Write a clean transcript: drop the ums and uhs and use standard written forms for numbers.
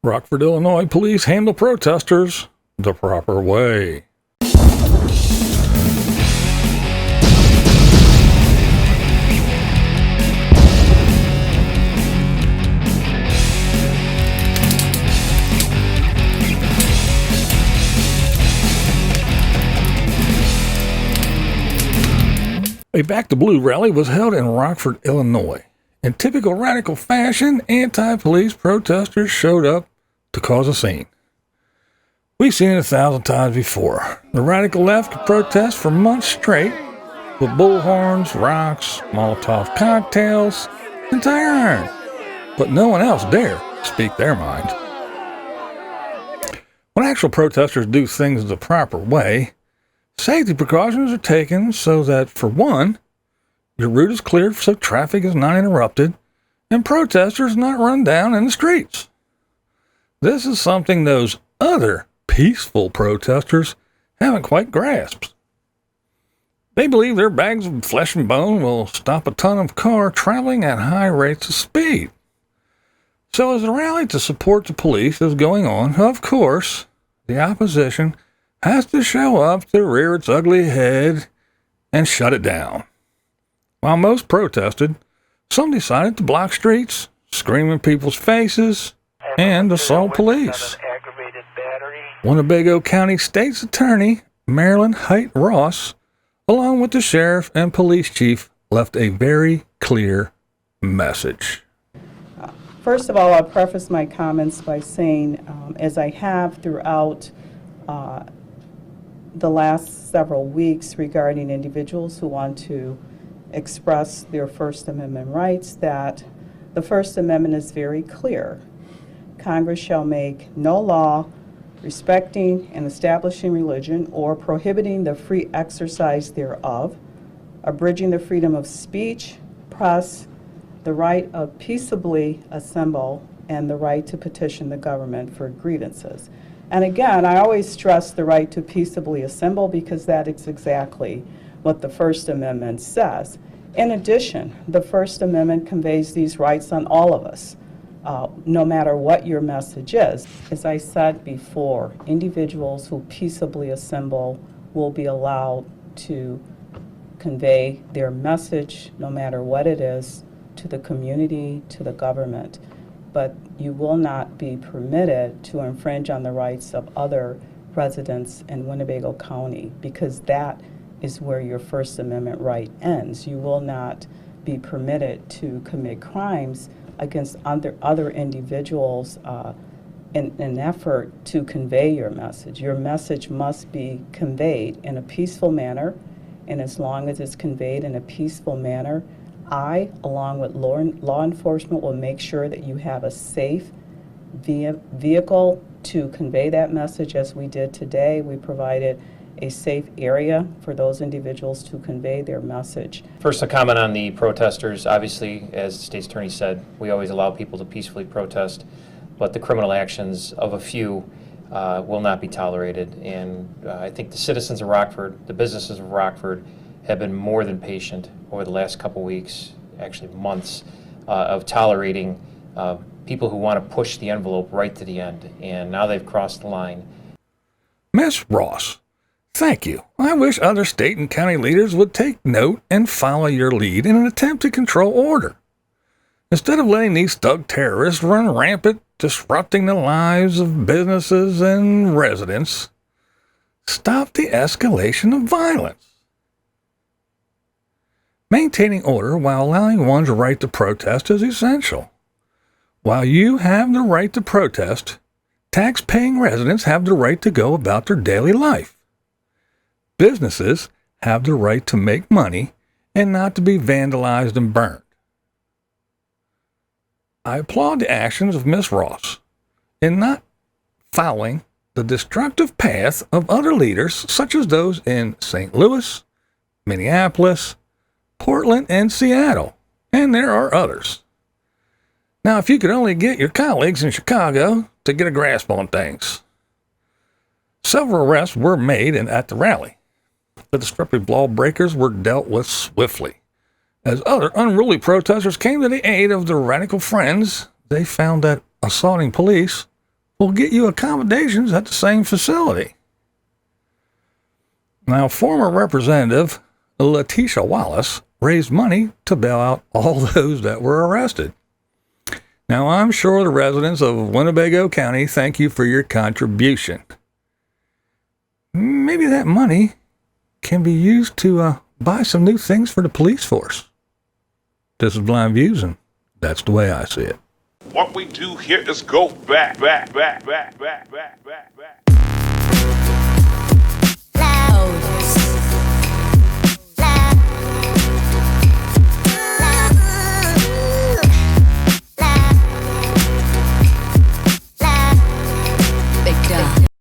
Rockford, Illinois police handle protesters the proper way. A Back to Blue rally was held in Rockford, Illinois. In typical radical fashion, anti-police protesters showed up to cause a scene. We've seen it 1,000 times before. The radical left could protest for months straight with bullhorns, rocks, Molotov cocktails, and tire iron. But no one else dare speak their mind. When actual protesters do things the proper way, safety precautions are taken so that, for one, your route is cleared so traffic is not interrupted and protesters not run down in the streets. This is something those other peaceful protesters haven't quite grasped. They believe their bags of flesh and bone will stop a ton of car traveling at high rates of speed. So as the rally to support the police is going on, of course, the opposition has to show up to rear its ugly head and shut it down. While most protested, some decided to block streets, scream in people's faces, and assault police. Winnebago County State's Attorney Marilyn Hite Ross, along with the sheriff and police chief, left a very clear message. First of all, I'll preface my comments by saying, as I have throughout the last several weeks regarding individuals who want to express their First Amendment rights, that the First Amendment is very clear. Congress shall make no law respecting and establishing religion or prohibiting the free exercise thereof, abridging the freedom of speech, press, the right of peaceably assemble, and the right to petition the government for grievances. And again, I always stress the right to peaceably assemble because that is exactly what the First Amendment says. In addition, the First Amendment conveys these rights on all of us, no matter what your message is. As I said before, individuals who peaceably assemble will be allowed to convey their message, no matter what it is, to the community, to the government. But you will not be permitted to infringe on the rights of other residents in Winnebago County, because that is where your First Amendment right ends. You will not be permitted to commit crimes against other individuals in an effort to convey your message. Your message must be conveyed in a peaceful manner, and as long as it's conveyed in a peaceful manner, I, along with law enforcement, will make sure that you have a safe vehicle to convey that message. As we did today, we provided a safe area for those individuals to convey their message. First, a comment on the protesters. Obviously, as the state's attorney said, we always allow people to peacefully protest, but the criminal actions of a few will not be tolerated. And I think the citizens of Rockford, the businesses of Rockford, have been more than patient over the last couple weeks, actually months, of tolerating people who want to push the envelope right to the end, and now they've crossed the line. Ms. Ross, thank you. I wish other state and county leaders would take note and follow your lead in an attempt to control order. Instead of letting these thug terrorists run rampant, disrupting the lives of businesses and residents, stop the escalation of violence. Maintaining order while allowing one's right to protest is essential. While you have the right to protest, tax-paying residents have the right to go about their daily life. Businesses have the right to make money and not to be vandalized and burned. I applaud the actions of Ms. Ross in not following the destructive path of other leaders such as those in St. Louis, Minneapolis, Portland, and Seattle, and there are others. Now, if you could only get your colleagues in Chicago to get a grasp on things. Several arrests were made at the rally. The disruptive lawbreakers were dealt with swiftly. As other unruly protesters came to the aid of their radical friends, they found that assaulting police will get you accommodations at the same facility. Now, former Representative Letitia Wallace raised money to bail out all those that were arrested. Now, I'm sure the residents of Winnebago County thank you for your contribution. Maybe that money can be used to buy some new things for the police force. This is BlindViews, and that's the way I see it. What we do here is go back. Loud.